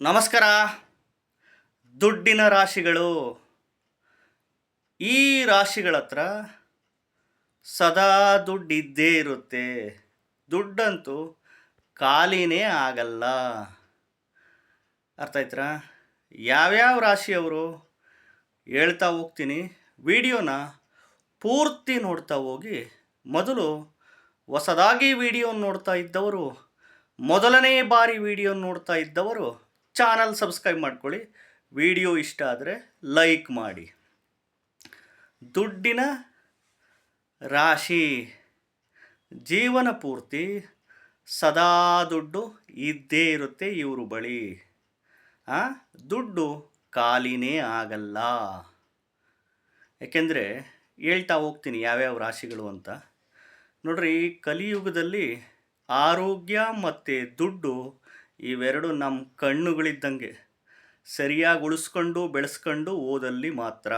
ನಮಸ್ಕಾರ. ದುಡ್ಡಿನ ರಾಶಿಗಳು. ಈ ರಾಶಿಗಳ ಹತ್ರ ಸದಾ ದುಡ್ಡಿದ್ದೇ ಇರುತ್ತೆ. ದುಡ್ಡಂತೂ ಖಾಲಿನೇ ಆಗಲ್ಲ. ಅರ್ಥ ಆಯ್ತಾ? ಯಾವ್ಯಾವ ರಾಶಿಯವರು ಹೇಳ್ತಾ ಹೋಗ್ತೀನಿ. ವಿಡಿಯೋನ ಪೂರ್ತಿ ನೋಡ್ತಾ ಹೋಗಿ. ಮೊದಲು ಹೊಸದಾಗಿ ವಿಡಿಯೋ ನೋಡ್ತಾ ಇದ್ದವರು, ಮೊದಲನೇ ಬಾರಿ ವಿಡಿಯೋ ನೋಡ್ತಾ ಇದ್ದವರು ಚಾನಲ್ ಸಬ್ಸ್ಕ್ರೈಬ್ ಮಾಡ್ಕೊಳ್ಳಿ. ವಿಡಿಯೋ ಇಷ್ಟ ಆದರೆ ಲೈಕ್ ಮಾಡಿ. ದುಡ್ಡಿನ ರಾಶಿ. ಜೀವನ ಪೂರ್ತಿ ಸದಾ ದುಡ್ಡು ಇದ್ದೇ ಇರುತ್ತೆ ಇವರು ಬಳಿ. ದುಡ್ಡು ಖಾಲಿನೇ ಆಗಲ್ಲ. ಯಾಕೆಂದರೆ ಹೇಳ್ತಾ ಹೋಗ್ತೀನಿ ಯಾವ್ಯಾವ ರಾಶಿಗಳು ಅಂತ. ನೋಡ್ರಿ, ಕಲಿಯುಗದಲ್ಲಿ ಆರೋಗ್ಯ ಮತ್ತು ದುಡ್ಡು ಇವೆರಡು ನಮ್ಮ ಕಣ್ಣುಗಳಿದ್ದಂಗೆ. ಸರಿಯಾಗಿ ಉಳಿಸ್ಕೊಂಡು ಬೆಳೆಸ್ಕೊಂಡು ಹೋದಲ್ಲಿ ಮಾತ್ರ.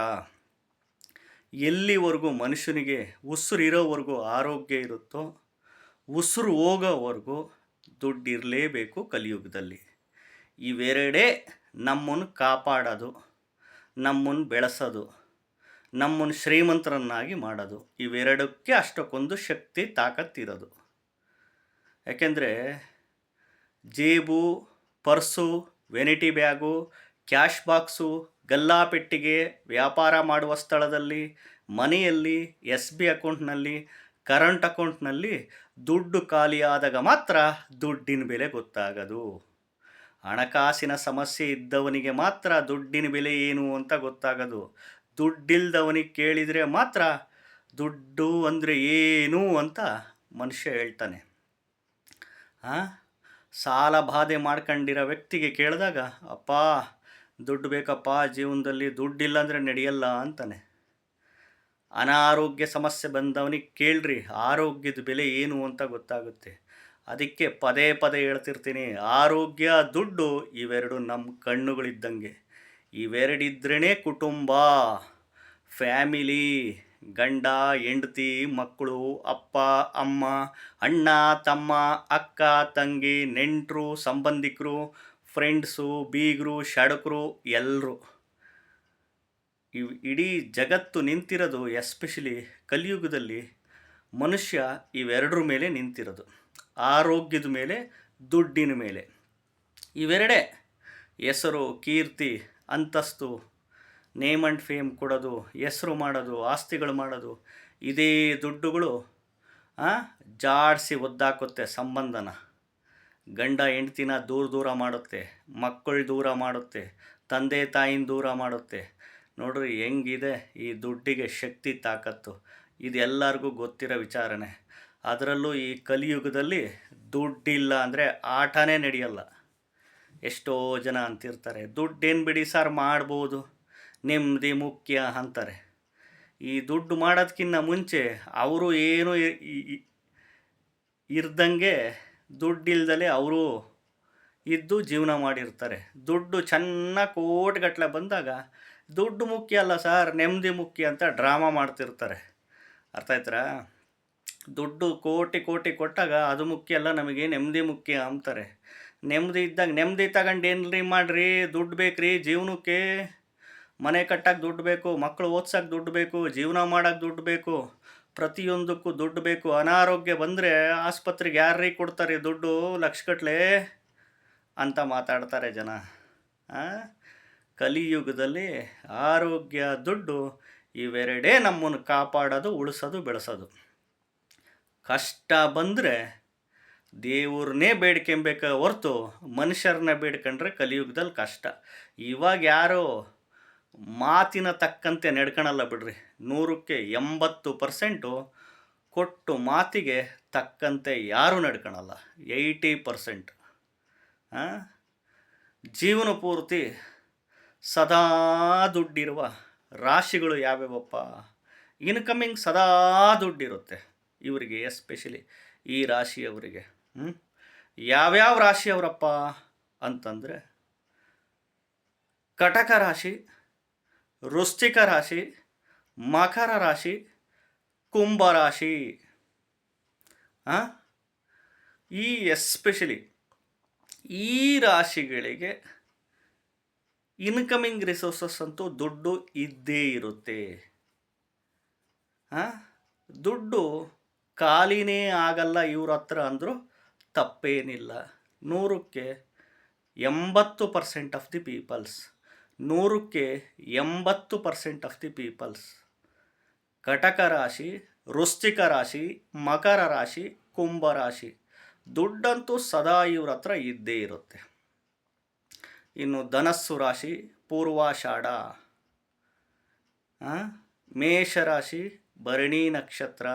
ಎಲ್ಲಿವರೆಗೂ ಮನುಷ್ಯನಿಗೆ ಉಸಿರಿರೋವರೆಗೂ ಆರೋಗ್ಯ ಇರುತ್ತೋ, ಉಸಿರು ಹೋಗೋವರೆಗೂ ದುಡ್ಡು ಇರಲೇಬೇಕು ಕಲಿಯುಗದಲ್ಲಿ. ಇವೆರಡೇ ನಮ್ಮನ್ನು ಕಾಪಾಡೋದು, ನಮ್ಮನ್ನು ಬೆಳೆಸೋದು, ನಮ್ಮನ್ನು ಶ್ರೀಮಂತರನ್ನಾಗಿ ಮಾಡೋದು. ಇವೆರಡಕ್ಕೆ ಅಷ್ಟಕ್ಕೊಂದು ಶಕ್ತಿ ತಾಕತ್ತಿರೋದು. ಯಾಕೆಂದರೆ ಜೇಬು, purse, vanity bag, cash box, ಗಲ್ಲಾಪೆಟ್ಟಿಗೆ, ವ್ಯಾಪಾರ ಮಾಡುವ ಸ್ಥಳದಲ್ಲಿ, ಮನೆಯಲ್ಲಿ, SB ಅಕೌಂಟ್ನಲ್ಲಿ, ಕರೆಂಟ್ ಅಕೌಂಟ್ನಲ್ಲಿ ದುಡ್ಡು ಖಾಲಿಯಾದಾಗ ಮಾತ್ರ ದುಡ್ಡಿನ ಬೆಲೆ ಗೊತ್ತಾಗೋದು. ಹಣಕಾಸಿನ ಸಮಸ್ಯೆ ಇದ್ದವನಿಗೆ ಮಾತ್ರ ದುಡ್ಡಿನ ಬೆಲೆ ಏನು ಅಂತ ಗೊತ್ತಾಗೋದು. ದುಡ್ಡಿಲ್ದವನಿಗೆ ಕೇಳಿದರೆ ಮಾತ್ರ ದುಡ್ಡು ಅಂದರೆ ಏನು ಅಂತ ಮನುಷ್ಯ ಹೇಳ್ತಾನೆ. ಸಾಲ ಬಾಧೆ ಮಾಡ್ಕೊಂಡಿರೋ ವ್ಯಕ್ತಿಗೆ ಕೇಳಿದಾಗ, ಅಪ್ಪ ದುಡ್ಡು ಬೇಕಪ್ಪ ಜೀವನದಲ್ಲಿ, ದುಡ್ಡಿಲ್ಲ ಅಂದರೆ ನಡೆಯಲ್ಲ ಅಂತಾನೆ. ಅನಾರೋಗ್ಯ ಸಮಸ್ಯೆ ಬಂದವನಿಗೆ ಕೇಳ್ರಿ, ಆರೋಗ್ಯದ ಬೆಲೆ ಏನು ಅಂತ ಗೊತ್ತಾಗುತ್ತೆ. ಅದಕ್ಕೆ ಪದೇ ಪದೇ ಹೇಳ್ತಿರ್ತೀನಿ, ಆರೋಗ್ಯ, ದುಡ್ಡು ಇವೆರಡು ನಮ್ಮ ಕಣ್ಣುಗಳಿದ್ದಂಗೆ. ಇವೆರಡಿದ್ರೇ ಕುಟುಂಬ, ಫ್ಯಾಮಿಲಿ, ಗಂಡ ಹೆಂಡತಿ, ಮಕ್ಕಳು, ಅಪ್ಪ ಅಮ್ಮ, ಅಣ್ಣ ತಮ್ಮ, ಅಕ್ಕ ತಂಗಿ, ನೆಂಟರು, ಸಂಬಂಧಿಕರು, ಫ್ರೆಂಡ್ಸು, ಬೀಗರು, ಶಡಕರು, ಎಲ್ಲರೂ. ಇಡೀ ಜಗತ್ತು ನಿಂತಿರೋದು, ಎಸ್ಪೆಷಲಿ ಕಲಿಯುಗದಲ್ಲಿ ಮನುಷ್ಯ ಇವೆರಡರ ಮೇಲೆ ನಿಂತಿರೋದು. ಆರೋಗ್ಯದ ಮೇಲೆ, ದುಡ್ಡಿನ ಮೇಲೆ. ಇವೆರಡೇ ಹೆಸರು, ಕೀರ್ತಿ, ಅಂತಸ್ತು, ನೇಮ್ ಆ್ಯಂಡ್ ಫೇಮ್ ಕೊಡೋದು, ಹೆಸರು ಮಾಡೋದು, ಆಸ್ತಿಗಳು ಮಾಡೋದು. ಇದೇ ದುಡ್ಡುಗಳು ಜಾಡಿಸಿ ಒದ್ದಾಕುತ್ತೆ ಸಂಬಂಧನ. ಗಂಡ ಹೆಂಡ್ತಿನ ದೂರ ಮಾಡುತ್ತೆ, ಮಕ್ಕಳು ದೂರ ಮಾಡುತ್ತೆ, ತಂದೆ ತಾಯಿನ ದೂರ ಮಾಡುತ್ತೆ. ನೋಡ್ರಿ ಹೆಂಗಿದೆ ಈ ದುಡ್ಡಿಗೆ ಶಕ್ತಿ ತಾಕತ್ತು. ಇದೆಲ್ಲರಿಗೂ ಗೊತ್ತಿರೋ ವಿಚಾರನೇ. ಅದರಲ್ಲೂ ಈ ಕಲಿಯುಗದಲ್ಲಿ ದುಡ್ಡಿಲ್ಲ ಅಂದರೆ ಆಟನೇ ನಡೆಯಲ್ಲ. ಎಷ್ಟೋ ಜನ ಅಂತಿರ್ತಾರೆ, ದುಡ್ಡೇನು ಬಿಡಿ ಸರ್ ಮಾಡ್ಬೋದು, ನೆಮ್ಮದಿ ಮುಖ್ಯ ಅಂತಾರೆ. ಈ ದುಡ್ಡು ಮಾಡೋದಕ್ಕಿಂತ ಮುಂಚೆ ಅವರು ಏನು ಇರ್ದಂಗೆ ದುಡ್ಡಿಲ್ದಲೇ ಅವರು ಇದ್ದು ಜೀವನ ಮಾಡಿರ್ತಾರೆ. ದುಡ್ಡು ಚೆನ್ನಾಗಿ ಕೋಟಿಗಟ್ಟಲೆ ಬಂದಾಗ ದುಡ್ಡು ಮುಖ್ಯ ಅಲ್ಲ ಸರ್, ನೆಮ್ಮದಿ ಮುಖ್ಯ ಅಂತ ಡ್ರಾಮಾ ಮಾಡ್ತಿರ್ತಾರೆ. ಅರ್ಥ ಆಯ್ತಾ? ದುಡ್ಡು ಕೋಟಿ ಕೋಟಿ ಕೊಟ್ಟಾಗ ಅದು ಮುಖ್ಯ ಅಲ್ಲ, ನಮಗೆ ನೆಮ್ಮದಿ ಮುಖ್ಯ ಅಂತಾರೆ. ನೆಮ್ಮದಿ ಇದ್ದಾಗ ನೆಮ್ಮದಿ ತಗೊಂಡು ಏನ್ರಿ ಮಾಡಿರಿ, ದುಡ್ಡು ಬೇಕ್ರಿ ಜೀವನಕ್ಕೆ. ಮನೆ ಕಟ್ಟಕ್ಕೆ ದುಡ್ಡು ಬೇಕು, ಮಕ್ಕಳು ಓದ್ಸೋಕ್ಕೆ ದುಡ್ಡು ಬೇಕು, ಜೀವನ ಮಾಡೋಕ್ಕೆ ದುಡ್ಡು ಬೇಕು, ಪ್ರತಿಯೊಂದಕ್ಕೂ ದುಡ್ಡು ಬೇಕು. ಅನಾರೋಗ್ಯ ಬಂದರೆ ಆಸ್ಪತ್ರೆಗೆ ಯಾರೀ ಕೊಡ್ತಾರೆ ದುಡ್ಡು, ಲಕ್ಷಗಟ್ಟಲೆ ಅಂತ ಮಾತಾಡ್ತಾರೆ ಜನ. ಕಲಿಯುಗದಲ್ಲಿ ಆರೋಗ್ಯ, ದುಡ್ಡು ಇವೆರಡೇ ನಮ್ಮನ್ನು ಕಾಪಾಡೋದು, ಉಳಿಸೋದು, ಬೆಳೆಸೋದು. ಕಷ್ಟ ಬಂದರೆ ದೇವ್ರನ್ನೇ ಬೇಡ್ಕೊಬೇಕ ಹೊರ್ತು ಮನುಷ್ಯರನ್ನ ಬೇಡ್ಕೊಂಡ್ರೆ ಕಲಿಯುಗದಲ್ಲಿ ಕಷ್ಟ. ಇವಾಗ ಯಾರೋ ಮಾತಿನ ತಕ್ಕಂತೆ ನಡ್ಕೊಳಲ್ಲ ಬಿಡ್ರಿ. 100ಕ್ಕೆ 80% ಕೊಟ್ಟು ಮಾತಿಗೆ ತಕ್ಕಂತೆ ಯಾರೂ ನಡ್ಕೊಳಲ್ಲ. 80%. ಜೀವನ ಪೂರ್ತಿ ಸದಾ ದುಡ್ಡಿರುವ ರಾಶಿಗಳು ಯಾವ್ಯಾವಪ್ಪ? ಇನ್ಕಮಿಂಗ್ ಸದಾ ದುಡ್ಡಿರುತ್ತೆ ಇವರಿಗೆ, ಎಸ್ಪೆಷಲಿ ಈ ರಾಶಿಯವರಿಗೆ. ಯಾವ್ಯಾವ ರಾಶಿಯವರಪ್ಪ ಅಂತಂದರೆ, ಕಟಕ ರಾಶಿ, ವೃಶ್ಚಿಕ ರಾಶಿ, ಮಕರ ರಾಶಿ, ಕುಂಭ ರಾಶಿ. ಈ ಎಸ್ಪೆಷಲಿ ಈ ರಾಶಿಗಳಿಗೆ ಇನ್ಕಮಿಂಗ್ ರಿಸೋರ್ಸಸ್ ಅಂತೂ ದುಡ್ಡು ಇದ್ದೇ ಇರುತ್ತೆ. ದುಡ್ಡು ಖಾಲಿನೇ ಆಗಲ್ಲ ಇವ್ರ ಹತ್ರ ಅಂದರೂ ತಪ್ಪೇನಿಲ್ಲ. 100ಕ್ಕೆ 80% ಆಫ್ ದಿ ಪೀಪಲ್ಸ್, 100ಕ್ಕೆ 80% ಆಫ್ ದಿ ಪೀಪಲ್ಸ್ ಕಟಕ ರಾಶಿ, ವೃಶ್ಚಿಕ ರಾಶಿ, ಮಕರ ರಾಶಿ, ಕುಂಭ ರಾಶಿ ದುಡ್ಡಂತೂ ಸದಾ ಇವ್ರ ಹತ್ರ ಇದ್ದೇ ಇರುತ್ತೆ. ಇನ್ನು ಧನಸ್ಸು ರಾಶಿ ಪೂರ್ವಾಷಾಢ, ಮೇಷರಾಶಿ ಭರಣಿ ನಕ್ಷತ್ರ,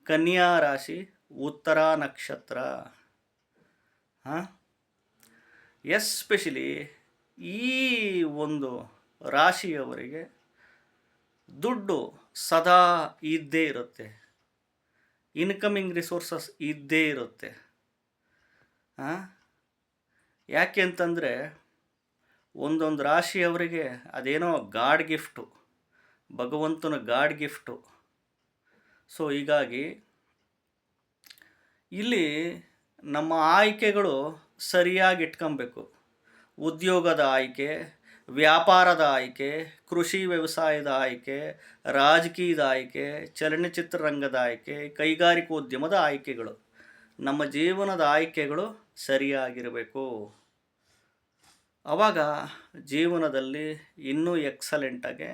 ಕನ್ಯಾ ರಾಶಿ ಉತ್ತರ ನಕ್ಷತ್ರ. ಎಸ್ಪೆಷಲಿ ಈ ಒಂದು ರಾಶಿಯವರಿಗೆ ದುಡ್ಡು ಸದಾ ಇದ್ದೇ ಇರುತ್ತೆ, ಇನ್ಕಮಿಂಗ್ ರಿಸೋರ್ಸಸ್ ಇದ್ದೇ ಇರುತ್ತೆ. ಯಾಕೆ ಅಂತಂದರೆ ಒಂದೊಂದು ರಾಶಿಯವರಿಗೆ ಅದೇನೋ ಗಾಡ್ ಗಿಫ್ಟು, ಭಗವಂತನ ಗಾಡ್ ಗಿಫ್ಟು. ಸೊ ಹೀಗಾಗಿ ಇಲ್ಲಿ ನಮ್ಮ ಆಯ್ಕೆಗಳು ಸರಿಯಾಗಿ ಇಟ್ಕೊಬೇಕು. ಉದ್ಯೋಗದ ಆಯ್ಕೆ, ವ್ಯಾಪಾರದ ಆಯ್ಕೆ, ಕೃಷಿ ವ್ಯವಸಾಯದ ಆಯ್ಕೆ, ರಾಜಕೀಯದ ಆಯ್ಕೆ, ಚಲನಚಿತ್ರ ರಂಗದ ಆಯ್ಕೆ, ಕೈಗಾರಿಕೋದ್ಯಮದ ಆಯ್ಕೆಗಳು, ನಮ್ಮ ಜೀವನದ ಆಯ್ಕೆಗಳು ಸರಿಯಾಗಿರಬೇಕು. ಆವಾಗ ಜೀವನದಲ್ಲಿ ಇನ್ನೂ ಎಕ್ಸಲೆಂಟಾಗಿ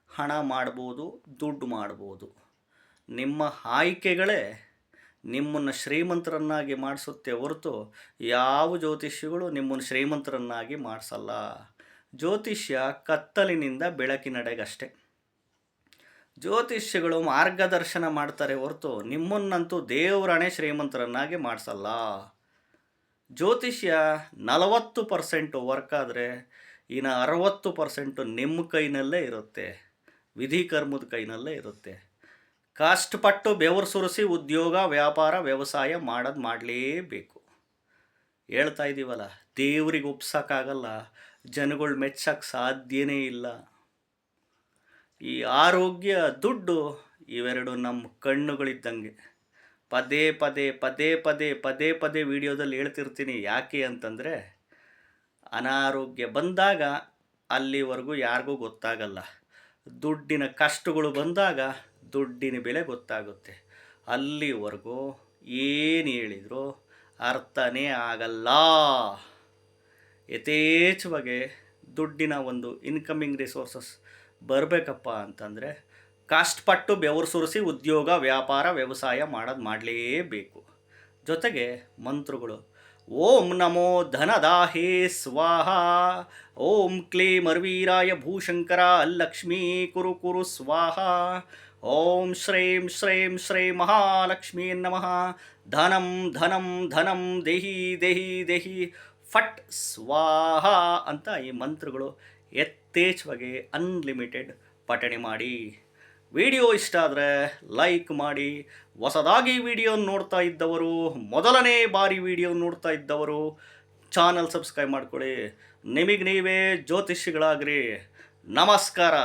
ಹಣ ಮಾಡ್ಬೋದು, ದುಡ್ಡು ಮಾಡ್ಬೋದು. ನಿಮ್ಮ ಆಯ್ಕೆಗಳೇ ನಿಮ್ಮನ್ನು ಶ್ರೀಮಂತರನ್ನಾಗಿ ಮಾಡಿಸುತ್ತೆ ಹೊರತು ಯಾವ ಜ್ಯೋತಿಷ್ಯಗಳು ನಿಮ್ಮನ್ನು ಶ್ರೀಮಂತರನ್ನಾಗಿ ಮಾಡಿಸಲ್ಲ. ಜ್ಯೋತಿಷ್ಯ ಕತ್ತಲಿನಿಂದ ಬೆಳಕಿನೆಡೆಗಷ್ಟೆ. ಜ್ಯೋತಿಷ್ಯಗಳು ಮಾರ್ಗದರ್ಶನ ಮಾಡ್ತಾರೆ ಹೊರತು ನಿಮ್ಮನ್ನಂತೂ ದೇವರನೇ ಶ್ರೀಮಂತರನ್ನಾಗಿ ಮಾಡಿಸಲ್ಲ. ಜ್ಯೋತಿಷ್ಯ 40% ವರ್ಕ್ ಆದರೆ ಇನ್ನು 60% ನಿಮ್ಮ ಕೈನಲ್ಲೇ ಇರುತ್ತೆ, ವಿಧಿ ಕರ್ಮದ ಕೈನಲ್ಲೇ ಇರುತ್ತೆ. ಕಷ್ಟಪಟ್ಟು ಬೆವರು ಸುರಿಸಿ ಉದ್ಯೋಗ, ವ್ಯಾಪಾರ, ವ್ಯವಸಾಯ ಮಾಡಲೇಬೇಕು. ಹೇಳ್ತಾ ಇದ್ದೀವಲ್ಲ, ದೇವ್ರಿಗೆ ಒಪ್ಸೋಕ್ಕಾಗಲ್ಲ, ಜನಗಳು ಮೆಚ್ಚೋಕ್ಕೆ ಸಾಧ್ಯನೇ ಇಲ್ಲ. ಈ ಆರೋಗ್ಯ, ದುಡ್ಡು ಇವೆರಡು ನಮ್ಮ ಕಣ್ಣುಗಳಿದ್ದಂಗೆ. ಪದೇ ಪದೇ ಪದೇ ಪದೇ ಪದೇ ಪದೇ ವಿಡಿಯೋದಲ್ಲಿ ಹೇಳ್ತಿರ್ತೀನಿ. ಯಾಕೆ ಅಂತಂದರೆ ಅನಾರೋಗ್ಯ ಬಂದಾಗ ಅಲ್ಲಿವರೆಗೂ ಯಾರಿಗೂ ಗೊತ್ತಾಗಲ್ಲ. ದುಡ್ಡಿನ ಕಷ್ಟಗಳು ಬಂದಾಗ ದುಡ್ಡಿನ ಬೆಲೆ ಗೊತ್ತಾಗುತ್ತೆ. ಅಲ್ಲಿವರೆಗೂ ಏನು ಹೇಳಿದರೂ ಅರ್ಥನೇ ಆಗಲ್ಲ. ಯಥೇಚ್ಛವಾಗಿ ದುಡ್ಡಿನ ಒಂದು ಇನ್ಕಮಿಂಗ್ ರಿಸೋರ್ಸಸ್ ಬರಬೇಕಪ್ಪ ಅಂತಂದರೆ ಕಷ್ಟಪಟ್ಟು ಬೆವರು ಸುರಿಸಿ ಉದ್ಯೋಗ, ವ್ಯಾಪಾರ, ವ್ಯವಸಾಯ ಮಾಡಲೇಬೇಕು. ಜೊತೆಗೆ ಮಂತ್ರಗಳು: ಓಂ ನಮೋ ಧನದಾಹೇ ಸ್ವಾಹ, ಓಂ ಕ್ಲೀಂ ಅರ್ವೀರಾಯ ಭೂಶಂಕರ ಅಲ್ಲಕ್ಷ್ಮೀ ಕುರು ಕುರು ಸ್ವಾಹ, ಓಂ ಶ್ರೇಂ ಶ್ರೇಂ ಶ್ರೇ ಮಹಾಲಕ್ಷ್ಮೀ ನಮಃ, ಧನಂ ಧನಂ ಧನಂ ದೇಹಿ ದೇಹಿ ದೇಹಿ ಫಟ್ ಸ್ವಾಹ ಅಂತ ಈ ಮಂತ್ರಗಳು ಯಥೇಚ್ಛವಾಗಿ ಅನ್ಲಿಮಿಟೆಡ್ ಪಠಣೆ ಮಾಡಿ. ವಿಡಿಯೋ ಇಷ್ಟ ಆದರೆ ಲೈಕ್ ಮಾಡಿ. ಹೊಸದಾಗಿ ವಿಡಿಯೋ ನೋಡ್ತಾ ಇದ್ದವರು, ಮೊದಲನೇ ಬಾರಿ ವಿಡಿಯೋ ನೋಡ್ತಾ ಇದ್ದವರು ಚಾನಲ್ ಸಬ್ಸ್ಕ್ರೈಬ್ ಮಾಡ್ಕೊಳ್ಳಿ. ನಿಮಗೆ ನೀವೇ ಜ್ಯೋತಿಷಿಗಳಾಗ್ರಿ. ನಮಸ್ಕಾರ.